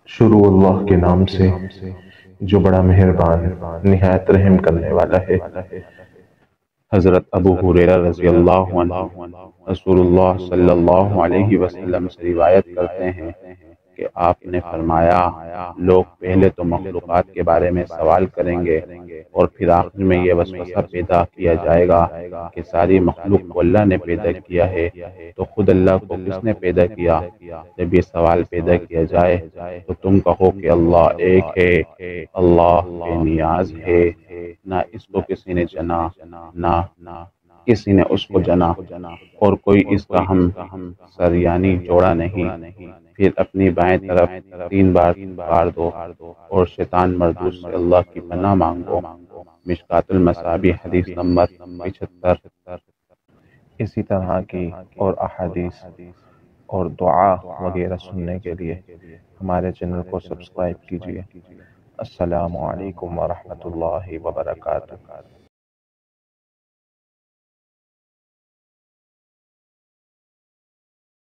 شروع اللہ کے نام سے جو بڑا مہربان نہایت رحم کرنے والا ہے۔ حضرت ابو ہریرہ رضی اللہ عنہ رسول اللہ صلی اللہ علیہ وسلم سے روایت کرتے ہیں کہ آپ نے فرمایا، لوگ پہلے تو مخلوقات کے بارے میں سوال کریں گے اور پھر آخر میں یہ وسوسہ پیدا کیا جائے گا کہ ساری مخلوق کو اللہ نے پیدا کیا ہے، تو خود اللہ کو کس نے پیدا کیا؟ جب یہ سوال پیدا کیا جائے تو تم کہو کہ اللہ ایک ہے، اللہ بے نیاز ہے، نہ اس کو کسی نے جنا نہ کسی نے اس کو جنا، اور کوئی اس کا ہم سر یعنی جوڑا نہیں۔ پھر اپنی بائیں طرف 3 بار پکار دو اور شیطان مردود سے اللہ کی پناہ مانگو۔ مشکوٰۃ المصابیح حدیث نمبر 75۔ اسی طرح کی اور احادیث اور دعا وغیرہ سننے کے لیے ہمارے چینل کو سبسکرائب کیجیے۔ السلام علیکم ورحمۃ اللہ وبرکاتہ۔